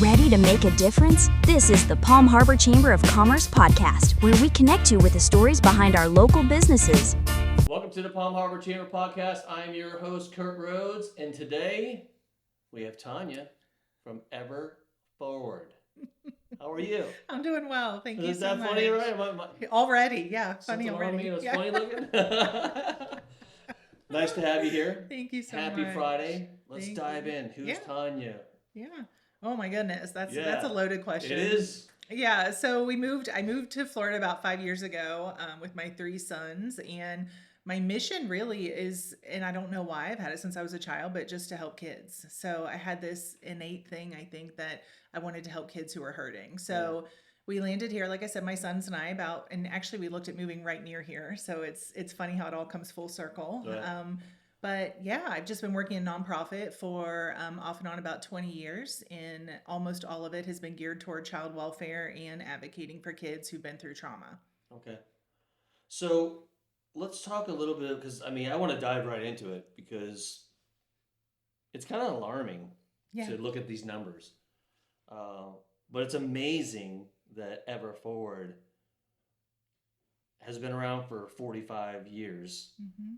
Ready to make a difference? This is the Palm Harbor Chamber of Commerce podcast, where we connect you with the stories behind our local businesses. Welcome to the Palm Harbor Chamber podcast. I am your host, Kert Rhodes, and today we have Tonya from EverForward. How are you? I'm doing well. Thank you so much. Is that funny, right? Already, yeah. Funny already. It's Yeah. funny looking. Nice to have you here. Thank you so Happy much. Happy Friday. Let's Thank dive you. in. Who's Yeah. Tonya? Yeah. Oh my goodness. That's a loaded question. It is. Yeah. So I moved to Florida about 5 years ago with my 3 sons, and my mission really is, and I don't know why, I've had it since I was a child, but just to help kids. So I had this innate thing, I think, that I wanted to help kids who were hurting. So we landed here, like I said, my sons and I and actually we looked at moving right near here. So it's funny how it all comes full circle. Right. But yeah, I've just been working in nonprofit for off and on about 20 years, and almost all of it has been geared toward child welfare and advocating for kids who've been through trauma. Okay. So let's talk a little bit, because I want to dive right into it because it's kind of alarming to look at these numbers. But it's amazing that EverForward has been around for 45 years. Mm-hmm.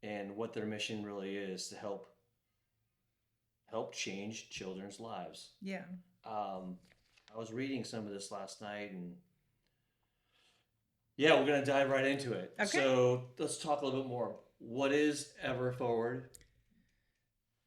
And what their mission really is to help change children's lives. Yeah. I was reading some of this last night, and we're going to dive right into it. Okay. So let's talk a little bit more. What is EverForward?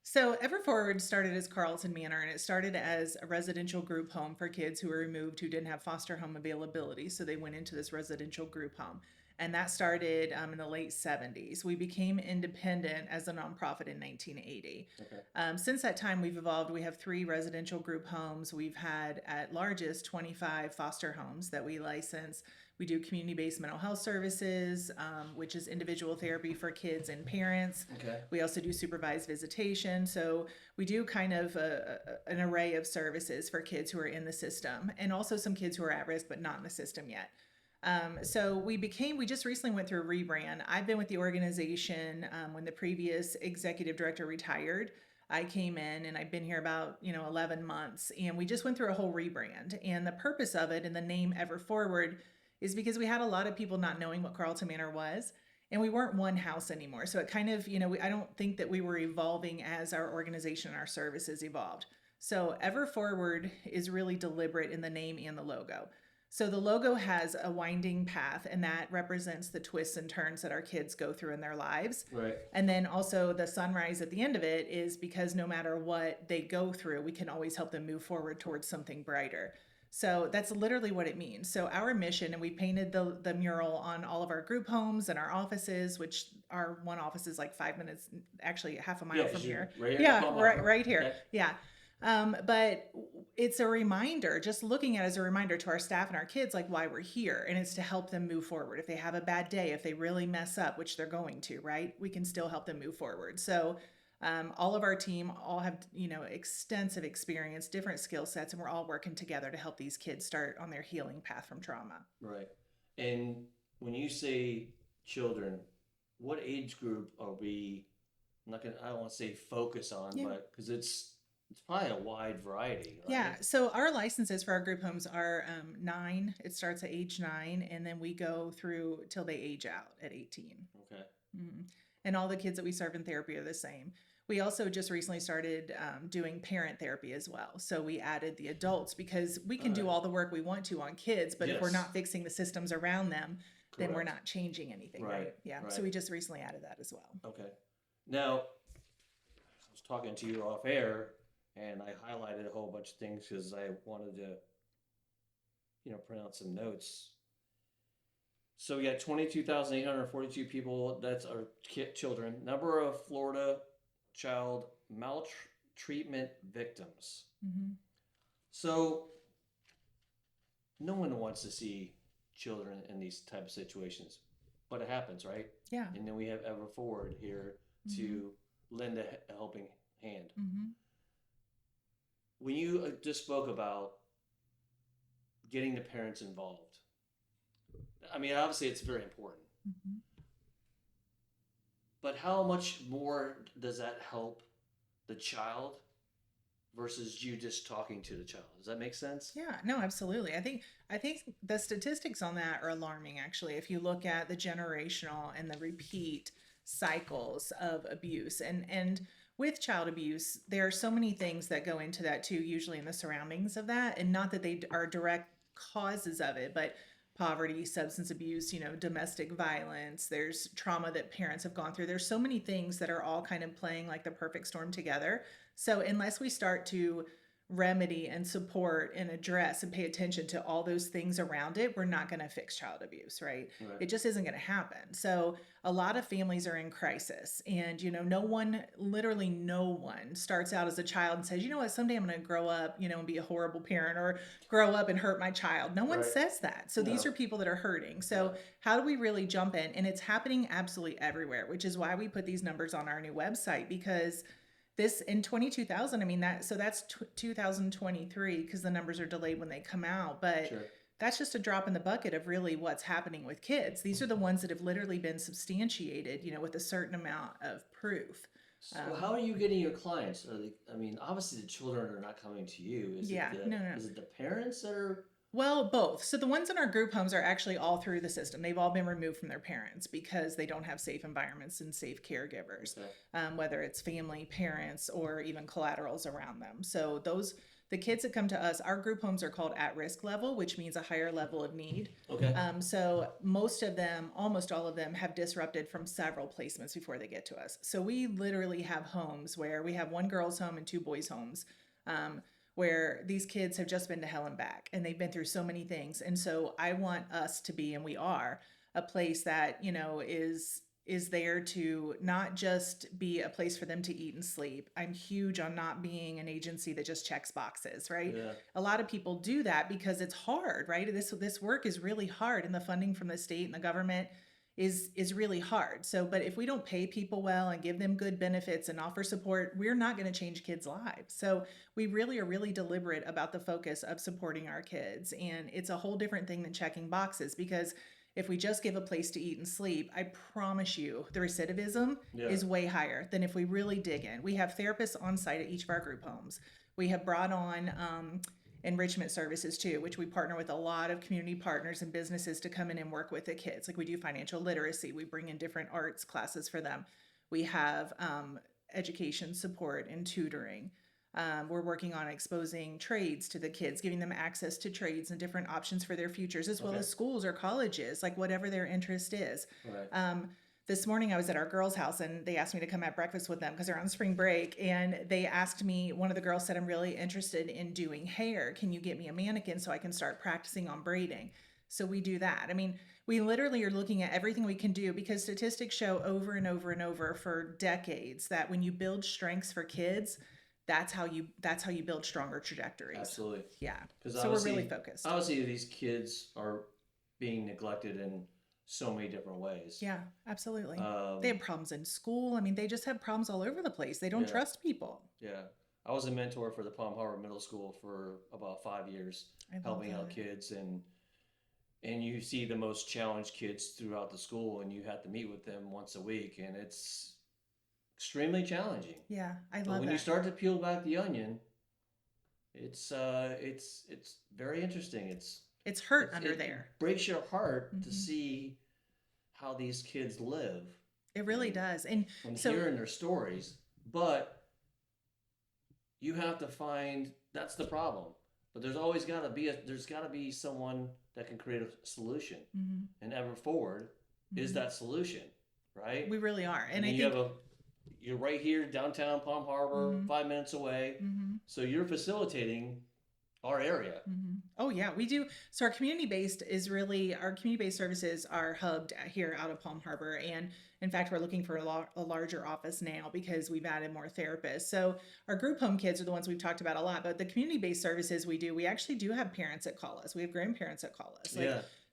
So EverForward started as Carlton Manor, and it started as a residential group home for kids who were removed who didn't have foster home availability. So they went into this residential group home. And that started in the late 70s. We became independent as a nonprofit in 1980. Okay. Since that time, we've evolved. We have 3 residential group homes. We've had, at largest, 25 foster homes that we license. We do community-based mental health services, which is individual therapy for kids and parents. Okay. We also do supervised visitation. So we do kind of an array of services for kids who are in the system, and also some kids who are at risk but not in the system yet. So we just recently went through a rebrand. I've been with the organization when the previous executive director retired. I came in, and I've been here about 11 months, and we just went through a whole rebrand. And the purpose of it and the name EverForward is because we had a lot of people not knowing what Carlton Manor was, and we weren't one house anymore. So it kind of, I don't think that we were evolving as our organization and our services evolved. So EverForward is really deliberate in the name and the logo. So the logo has a winding path, and that represents the twists and turns that our kids go through in their lives. Right. And then also the sunrise at the end of it is because no matter what they go through, we can always help them move forward towards something brighter. So that's literally what it means. So our mission, and we painted the mural on all of our group homes and our offices, which our one office is like 5 minutes, actually half a mile from here. Right here. Yeah, right here. Okay. Yeah. But it's a reminder, just looking at it as a reminder to our staff and our kids, like why we're here. And it's to help them move forward. If they have a bad day, if they really mess up, which they're going to, right? We can still help them move forward. So all of our team all have, extensive experience, different skill sets, and we're all working together to help these kids start on their healing path from trauma. Right. And when you say children, what age group are we, I don't want to say focus on, but because it's probably a wide variety, right? Yeah. So our licenses for our group homes are 9. It starts at age 9, and then we go through till they age out at 18. Okay. Mm-hmm. And all the kids that we serve in therapy are the same. We also just recently started doing parent therapy as well. So we added the adults because we can do all the work we want to on kids, but if we're not fixing the systems around them, then we're not changing anything, right? Yeah. Right. So we just recently added that as well. Okay. Now, I was talking to you off air, and I highlighted a whole bunch of things because I wanted to, print out some notes. So we got 22,842 people. That's our children. Number of Florida child maltreatment victims. Mm-hmm. So no one wants to see children in these type of situations, but it happens, right? Yeah. And then we have EverForward here to lend a helping hand. Mm-hmm. When you just spoke about getting the parents involved, obviously it's very important. Mm-hmm. But how much more does that help the child versus you just talking to the child. Does that make sense? Yeah, no, absolutely. I think the statistics on that are alarming actually. If you look at the generational and the repeat cycles of abuse and with child abuse, there are so many things that go into that too, usually in the surroundings of that, and not that they are direct causes of it, but poverty, substance abuse, domestic violence, there's trauma that parents have gone through. There's so many things that are all kind of playing like the perfect storm together. So unless we start to remedy and support and address and pay attention to all those things around it, we're not going to fix child abuse, right? It just isn't going to happen. So a lot of families are in crisis, and literally no one starts out as a child and says, you know what, someday I'm going to grow up, and be a horrible parent or grow up and hurt my child. No one says that. So these are people that are hurting. So how do we really jump in? And it's happening absolutely everywhere, which is why we put these numbers on our new website, because this in 22,000, that's 2023, because the numbers are delayed when they come out, but that's just a drop in the bucket of really what's happening with kids. These are the ones that have literally been substantiated, with a certain amount of proof. So how are you getting your clients? Obviously the children are not coming to you. Is it the parents that are? Well, both. So the ones in our group homes are actually all through the system. They've all been removed from their parents because they don't have safe environments and safe caregivers, whether it's family, parents, or even collaterals around them. So the kids that come to us, our group homes are called at-risk level, which means a higher level of need. So most of them, almost all of them, have disrupted from several placements before they get to us. So we literally have homes where we have one girl's home and two boys' homes, where these kids have just been to hell and back, and they've been through so many things. And so I want us to be, and we are, a place that, is there to not just be a place for them to eat and sleep. I'm huge on not being an agency that just checks boxes, right? A lot of people do that because it's hard, right? This work is really hard, and the funding from the state and the government is really hard. So, but if we don't pay people well and give them good benefits and offer support, we're not going to change kids' lives. So we really are really deliberate about the focus of supporting our kids. And it's a whole different thing than checking boxes, because if we just give a place to eat and sleep, I promise you the recidivism is way higher than if we really dig in. We have therapists on site at each of our group homes. We have brought on enrichment services too, which we partner with a lot of community partners and businesses to come in and work with the kids. Like we do financial literacy. We bring in different arts classes for them. We have education support and tutoring. We're working on exposing trades to the kids, giving them access to trades and different options for their futures, as well as schools or colleges, like whatever their interest is. This morning I was at our girls' house, and they asked me to come have breakfast with them because they're on spring break. And they asked me, one of the girls said, I'm really interested in doing hair. Can you get me a mannequin so I can start practicing on braiding? So we do that. We literally are looking at everything we can do, because statistics show over and over and over for decades that when you build strengths for kids, that's how you build stronger trajectories. Absolutely. Yeah. So we're really focused. Obviously these kids are being neglected in so many different ways. Yeah, absolutely. They have problems in school. They just have problems all over the place. They don't trust people. Yeah. I was a mentor for the Palm Harbor Middle School for about 5 years, helping out kids, and you see the most challenged kids throughout the school, and you have to meet with them once a week, and it's extremely challenging. Yeah, I love but when that. you start to peel back the onion, it's very interesting. It's hurt under there. It breaks your heart to see how these kids live. It really does. And when hearing their stories, but you have to find, that's the problem. But there's always got to be someone that can create a solution. And EverForward is that solution, right? We really are. And you're right here downtown Palm Harbor, 5 minutes away. So you're facilitating our area. Oh yeah, we do. So our community-based services are hubbed here out of Palm Harbor. And in fact, we're looking for a larger office now because we've added more therapists. So our group home kids are the ones we've talked about a lot, but the community-based services we actually do have parents that call us. We have grandparents that call us.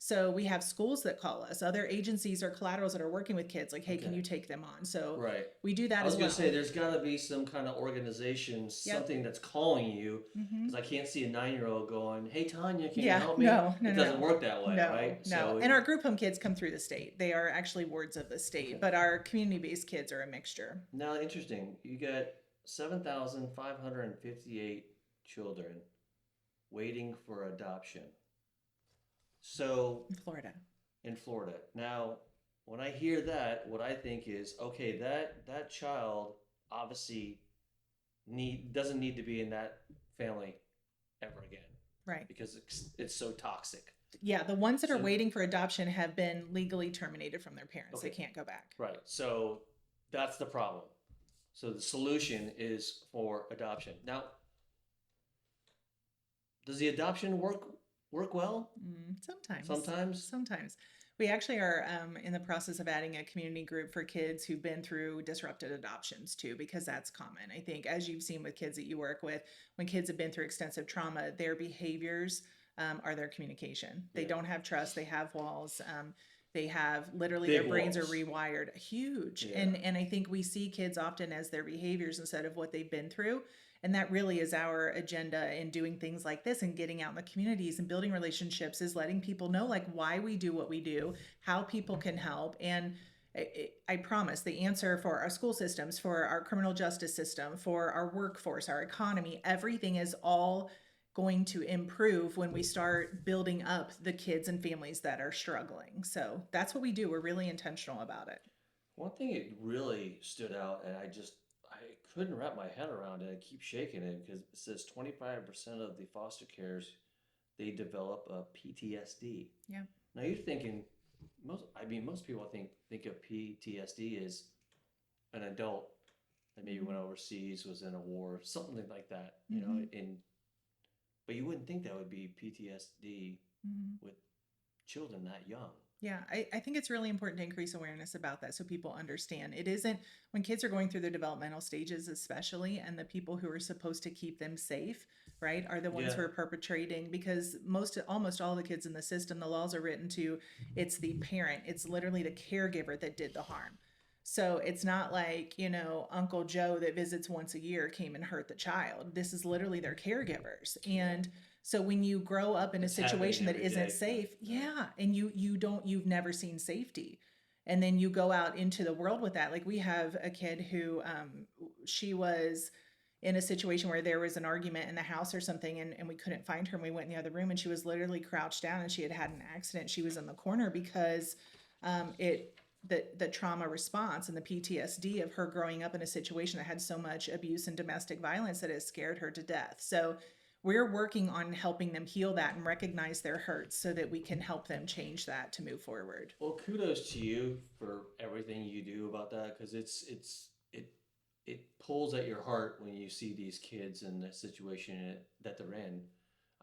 So we have schools that call us, other agencies or collaterals that are working with kids, like, hey, can you take them on? So we do that as well. I was going to say, there's got to be some kind of organization, something that's calling you, because I can't see a 9-year-old going, hey, Tonya, can you help me? It doesn't work that way, right? No, and our group home kids come through the state. They are actually wards of the state, but our community-based kids are a mixture. Now, interesting. You got 7,558 children waiting for adoption. So In Florida. in Florida. Now, when I hear that, what I think is, okay, that child obviously doesn't need to be in that family ever again Right. because it's so toxic. Yeah, the ones that are So- waiting for adoption have been legally terminated from their parents. Okay. They can't go back. Right. So that's the problem. So the solution is for adoption. Now, does the adoption work well? Sometimes. Sometimes? We actually are in the process of adding a community group for kids who've been through disrupted adoptions too, because that's common. I think, as you've seen with kids that you work with, when kids have been through extensive trauma, their behaviors are their communication. They Yeah. don't have trust. They have walls. They have literally Big their brains walls. are rewired, huge. Yeah. And I think we see kids often as their behaviors instead of what they've been through. And that really is our agenda in doing things like this and getting out in the communities and building relationships, is letting people know like why we do what we do, how people can help. And I promise the answer for our school systems, for our criminal justice system, for our workforce, our economy, everything is all going to improve when we start building up the kids and families that are struggling. So that's what we do. We're really intentional about it. One thing it really stood out, and I couldn't wrap my head around it. I keep shaking it because it says 25% of the foster cares, they develop a PTSD. Yeah. Now you're thinking, most people think of PTSD as an adult that maybe went overseas, was in a war, something like that, you know, but you wouldn't think that would be PTSD with children that young. Yeah, I think it's really important to increase awareness about that so people understand. It isn't when kids are going through their developmental stages, especially, and the people who are supposed to keep them safe, right, are the ones who Yeah. are perpetrating, because almost all the kids in the system, the laws are written to, it's the parent, it's literally the caregiver that did the harm. So it's not like, Uncle Joe that visits once a year came and hurt the child. This is literally their caregivers. And so when you grow up in a It's happening situation that every isn't day. safe, Yeah. and you've never seen safety. And then you go out into the world with that. Like we have a kid who she was in a situation where there was an argument in the house or something, and we couldn't find her, and we went in the other room, and she was literally crouched down, and she had an accident. She was in the corner because the trauma response and the PTSD of her growing up in a situation that had so much abuse and domestic violence that it scared her to death. So we're working on helping them heal that and recognize their hurts so that we can help them change that to move forward. Well, kudos to you for everything you do about that, because it pulls at your heart when you see these kids in the situation that they're in.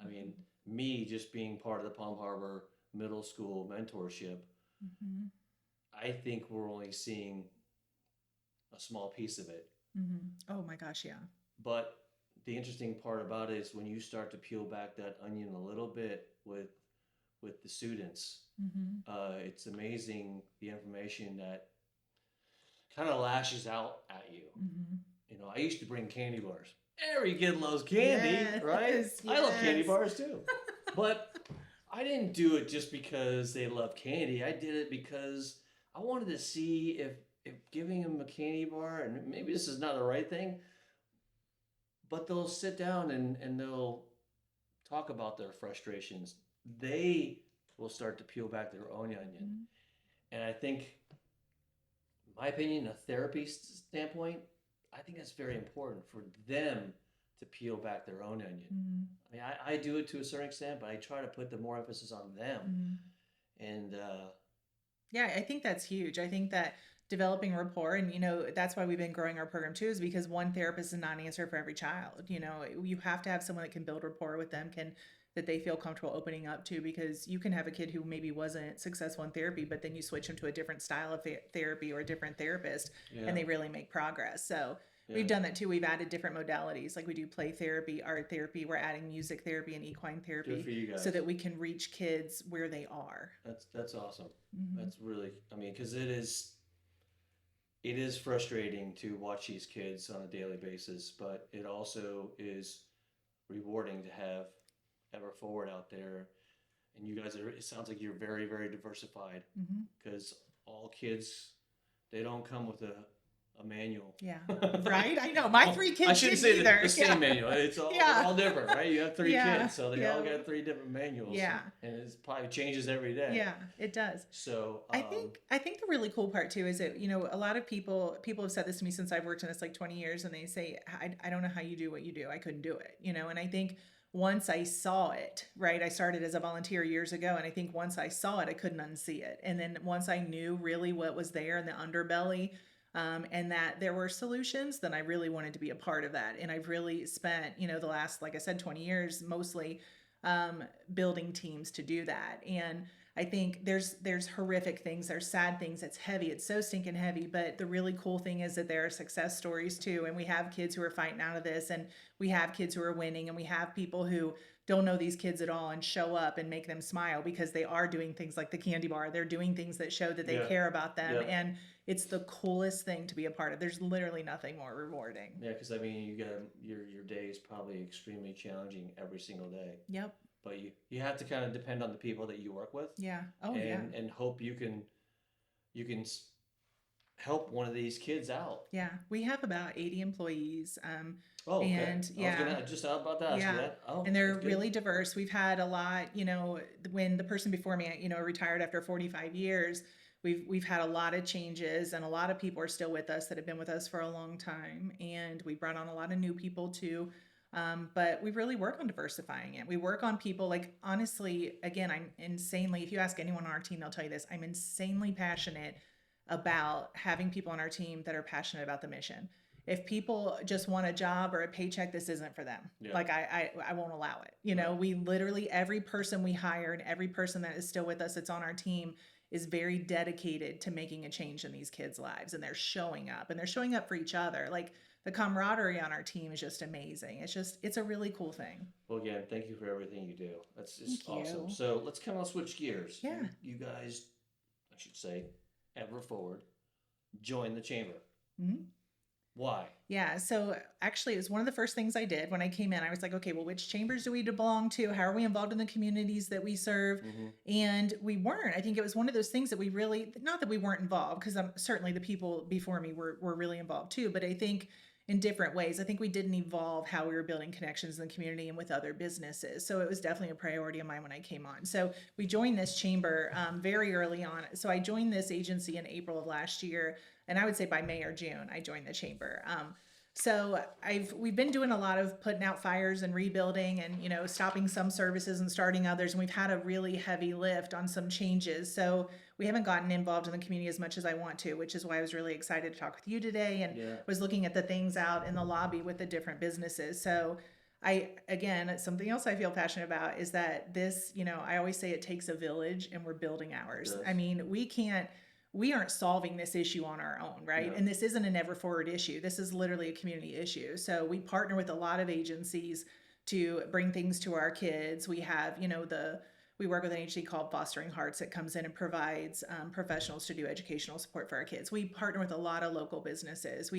I mean, me just being part of the Palm Harbor Middle School mentorship, I think we're only seeing a small piece of it. Oh my gosh, yeah. But the interesting part about it is when you start to peel back that onion a little bit with the students, it's amazing the information that kind of lashes out at you. I used to bring candy bars. Every kid loves candy, right? I love candy bars too. But I didn't do it just because they love candy. I did it because I wanted to see if giving them a candy bar, and maybe this is not the right thing, but they'll sit down and they'll talk about their frustrations. They will start to peel back their own onion. And I think, in my opinion, a therapy standpoint, I think that's very important for them to peel back their own onion. I mean, I do it to a certain extent, but I try to put the more emphasis on them. And yeah, I think that's huge. I think that developing rapport, and that's why we've been growing our program too, is because one therapist is not an answer for every child. You have to have someone that can build rapport with them, that they feel comfortable opening up to, because you can have a kid who maybe wasn't successful in therapy, but then you switch them to a different style of therapy or a different therapist, and they really make progress. So we've done that too. We've added different modalities, like we do play therapy, art therapy. We're adding music therapy and equine therapy, good for you guys. so that we can reach kids where they are. That's awesome. That's really, because it is frustrating to watch these kids on a daily basis, but it also is rewarding to have EverForward out there. And you guys it sounds like you're very, very diversified, because all kids, they don't come with a a manual. Yeah. Right? I know. My 3 kids I shouldn't didn't say either. the same Yeah. manual. It's all, Yeah. they're all different, right? You have 3 Yeah. kids, so they all Yeah. got 3 different manuals. Yeah. And it probably changes every day. Yeah, it does. So, I think the really cool part too is that, a lot of people have said this to me since I've worked in this like 20 years, and they say, I don't know how you do what you do. I couldn't do it, and I think once I saw it, right, I started as a volunteer years ago, and I think once I saw it, I couldn't unsee it. And then once I knew really what was there in the underbelly, and that there were solutions, then I really wanted to be a part of that. And I've really spent, the last, like I said, 20 years mostly building teams to do that. And I think there's horrific things, there's sad things, it's heavy, it's so stinking heavy. But the really cool thing is that there are success stories too. And we have kids who are fighting out of this, and we have kids who are winning, and we have people who don't know these kids at all and show up and make them smile because they are doing things like the candy bar. They're doing things that show that they Yeah. care about them. Yeah. And it's the coolest thing to be a part of. There's literally nothing more rewarding. yeah, because I mean, you got your day is probably extremely challenging every single day. Yep. But you have to kind of depend on the people that you work with. Yeah. Oh, and, yeah. And hope you can help one of these kids out. Yeah. We have about 80 employees. Oh, okay. And I was gonna just about to ask you that. Oh, and they're that's good. really diverse. We've had a lot, when the person before me, retired after 45 years, we've had a lot of changes, and a lot of people are still with us that have been with us for a long time. And we brought on a lot of new people too. But we really work on diversifying it. We work on people, like, honestly, again, if you ask anyone on our team, they'll tell you this, I'm insanely passionate about having people on our team that are passionate about the mission. If people just want a job or a paycheck, this isn't for them. Yeah. Like I won't allow it. Right. We literally, every person we hire and every person that is still with us that's on our team is very dedicated to making a change in these kids' lives. And they're showing up for each other. Like, the camaraderie on our team is just amazing. It's a really cool thing. Well, again, thank you for everything you do. That's just Thank awesome. you. So let's kind of switch gears. Yeah. You guys, I should say, EverForward, join the chamber. Mhm. Why? Yeah, so actually, it was one of the first things I did when I came in. I was like, okay, well, which chambers do we belong to? How are we involved in the communities that we serve? And we weren't. I think it was one of those things that we really, not that we weren't involved, because certainly the people before me were really involved too, but I think in different ways. I think we didn't evolve how we were building connections in the community and with other businesses. So it was definitely a priority of mine when I came on. So we joined this chamber very early on. So I joined this agency in April of last year, and I would say by May or June, I joined the chamber. So we've been doing a lot of putting out fires and rebuilding and, stopping some services and starting others. And we've had a really heavy lift on some changes. So we haven't gotten involved in the community as much as I want to, which is why I was really excited to talk with you today and was looking at the things out in the lobby with the different businesses. So something else I feel passionate about is that this, I always say it takes a village, and we're building ours. I mean, we aren't solving this issue on our own, right? And this isn't an EverForward issue. This is literally a community issue. So we partner with a lot of agencies to bring things to our kids. We have, we work with an agency called Fostering Hearts that comes in and provides professionals to do educational support for our kids. We partner with a lot of local businesses.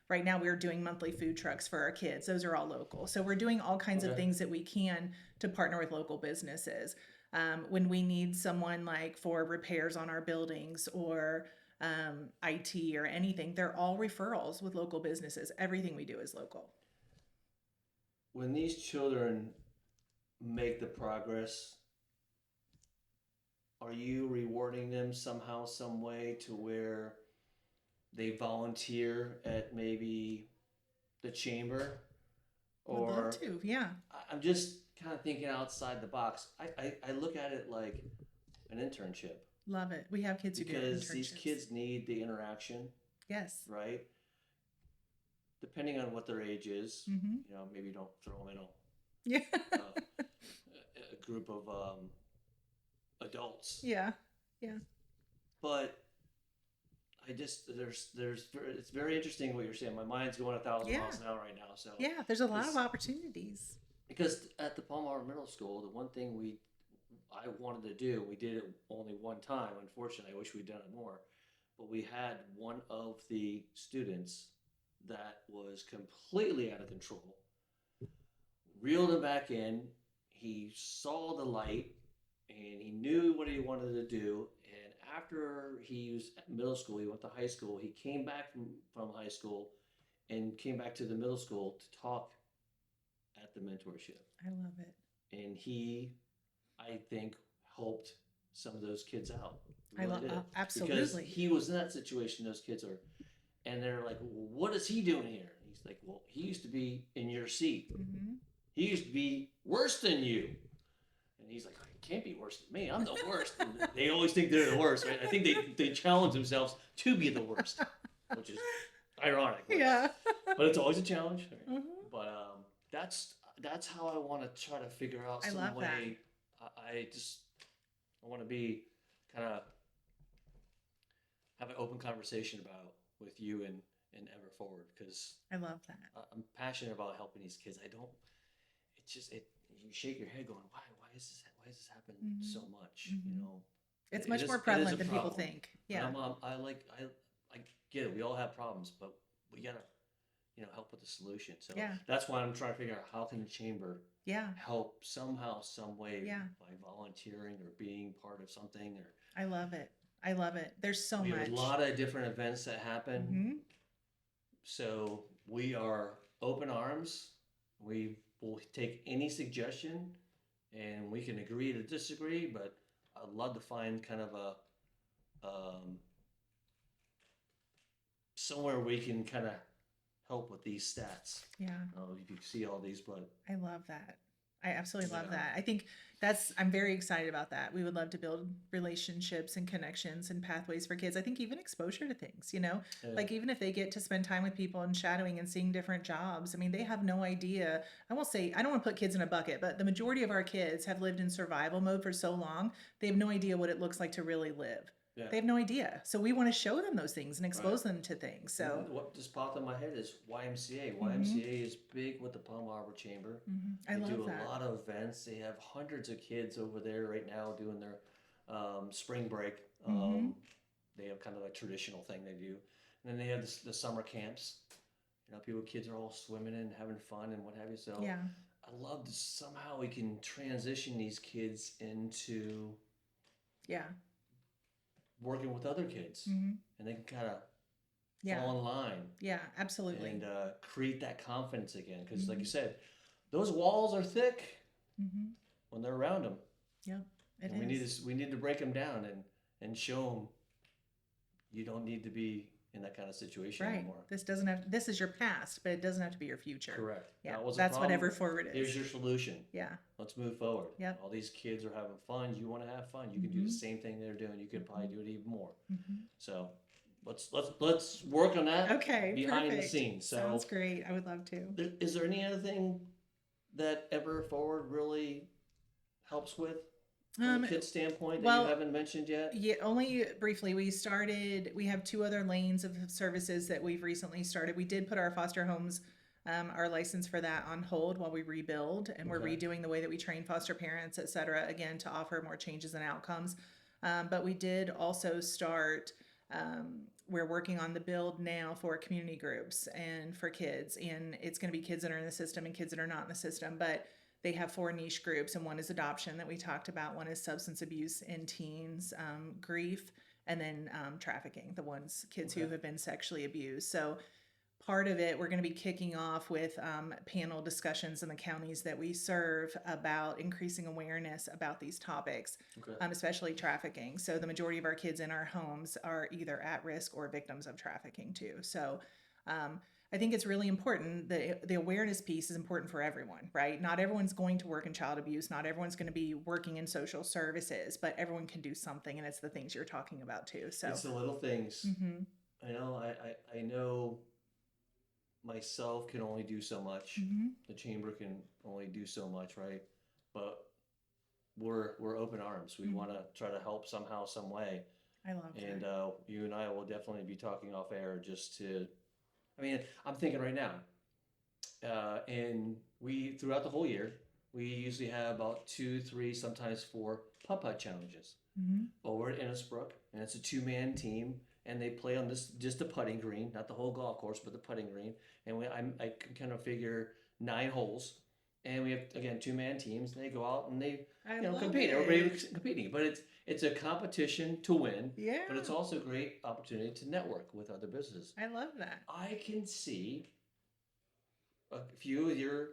Right now we're doing monthly food trucks for our kids. Those are all local. So we're doing all kinds of things that we can to partner with local businesses. When we need someone like for repairs on our buildings or IT or anything, they're all referrals with local businesses. Everything we do is local. When these children make the progress, are you rewarding them somehow, some way to where they volunteer at maybe the chamber? Would love to, yeah. I'm just kind of thinking outside the box. I look at it like an internship. Love it. We have kids who do because internships. these kids need the interaction. Yes. Right? Depending on what their age is, maybe don't throw them in a group of adults. Yeah. But it's very interesting what you're saying. My mind's going 1,000 miles an hour right now. So there's a lot of opportunities. Because at the Palm Harbor Middle School, the one thing I wanted to do, we did it only one time. Unfortunately, I wish we'd done it more. But we had one of the students that was completely out of control. Reeled him back in. He saw the light, and he knew what he wanted to do. And after he was at middle school, he went to high school. He came back from high school and came back to the middle school to talk at the mentorship. I love it. And he, I think, helped some of those kids out. I love Because absolutely. he was in that situation, those kids are, and they're like, well, what is he doing here? And he's like, well, he used to be in your seat. Mhm. He used to be worse than you. And he's like, it can't be worse than me. I'm the worst. And they always think they're the worst, right? I think they challenge themselves to be the worst, which is ironic. Right? Yeah. But it's always a challenge. Right? Mhm. But that's how I want to try to figure out I some love that. way. I want to be kind of have an open conversation about with you and EverForward, because I love that. I'm passionate about helping these kids. I don't. It's just you shake your head going, why is this happening so much? Mhm. You know, It's it much is- more it is a prevalent than people problem. think. Yeah. I get it. We all have problems, but we gotta help with the solution. So Yeah. that's why I'm trying to figure out how can the chamber Yeah. help somehow, some way, Yeah. by volunteering or being part of something. Or I love it. I love it. There's so we much. have a lot of different events that happen. Mhm. So we are open arms. We will take any suggestion, and we can agree to disagree. But I'd love to find kind of a somewhere we can kind of help with these stats. Yeah. I don't know if you can see all these, but I love that. I absolutely love Yeah. that. I think I'm very excited about that. We would love to build relationships and connections and pathways for kids. I think even exposure to things, like even if they get to spend time with people and shadowing and seeing different jobs, I mean, they have no idea. I won't say, I don't want to put kids in a bucket, but the majority of our kids have lived in survival mode for so long, they have no idea what it looks like to really live. yeah. They have no idea. So we want to show them those things and expose them to things. So And what just popped in my head is YMCA. Mm-hmm. YMCA is big with the Palm Harbor Chamber. I They love do that. a lot of events. They have hundreds of kids over there right now doing their spring break. Mm-hmm. They have kind of a traditional thing they do. And then they have the summer camps. Kids are all swimming and having fun and what have you. So Yeah. I love to somehow we can transition these kids into Yeah. working with other kids. Mm-hmm. And they can kind of Yeah. fall in line. Yeah, absolutely. And create that confidence again, because Mm-hmm. like you said, those walls are thick Mm-hmm. when they're around them. Yeah, it And is. we need to break them down and show them you don't need to be in that kind of situation Right. anymore. This is your past, but it doesn't have to be your future. Correct. Yeah. That was a That's what problem. EverForward is. Here's your solution. Yeah. Let's move forward. Yep. All these kids are having fun. You want to have fun. You can do the same thing they're doing. You could probably do it even more. Mm-hmm. So let's work on that. Okay. Behind the Perfect. scenes. So Sounds great. I would love to. Is there any other thing that EverForward really helps with from a kid standpoint that well, you haven't mentioned yet? Yeah, only briefly. We have 2 other lanes of services that we've recently started. We did put our foster homes, our license for that on hold while we rebuild, and we're Okay. redoing the way that we train foster parents, et cetera, again, to offer more changes and outcomes. But we did also start, we're working on the build now for community groups and for kids. And it's going to be kids that are in the system and kids that are not in the system. But they have 4 niche groups, and one is adoption that we talked about. One is substance abuse in teens, grief, and then trafficking, kids who have been sexually abused. So part of it, we're going to be kicking off with panel discussions in the counties that we serve about increasing awareness about these topics, Okay. especially trafficking. So the majority of our kids in our homes are either at risk or victims of trafficking too. So I think it's really important. The awareness piece is important for everyone, right? Not everyone's going to work in child abuse. Not everyone's going to be working in social services, but everyone can do something, and it's the things you're talking about too. So It's the little things. Mhm. I know myself can only do so much. Mhm. The chamber can only do so much, right? But we're open arms. We want to try to help somehow, some way. I love And that. you and I will definitely be talking off air just to. I'm thinking right now, and we throughout the whole year, we usually have about 2, 3, sometimes 4 putt-putt challenges Mhm. over at Innisbrook, and it's a 2-man team, and they play on just the putting green, not the whole golf course, but the putting green. And I can kind of figure 9 holes, and we have, again, 2-man teams, and they go out and they love compete. it. Everybody's competing, but it's a competition to win. Yeah. But it's also a great opportunity to network with other businesses. I love that. I can see a few of your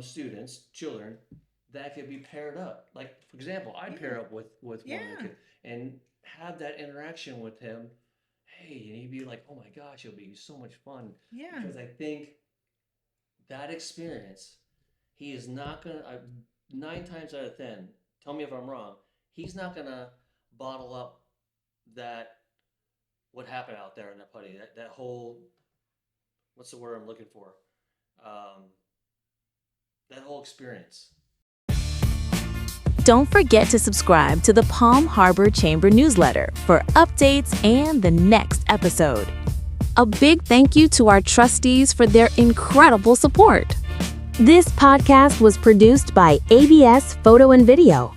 students, children, that could be paired up. Like, for example, I'd pair up with one of the kids and have that interaction with him. Hey, and he'd be like, "Oh my gosh, it'll be so much fun." Yeah. Because I think that experience, he is not gonna. 9 times out of 10, tell me if I'm wrong. He's not gonna bottle up what happened out there in that putty. That whole, what's the word I'm looking for? That whole experience. Don't forget to subscribe to the Palm Harbor Chamber newsletter for updates and the next episode. A big thank you to our trustees for their incredible support. This podcast was produced by ABS Photo and Video.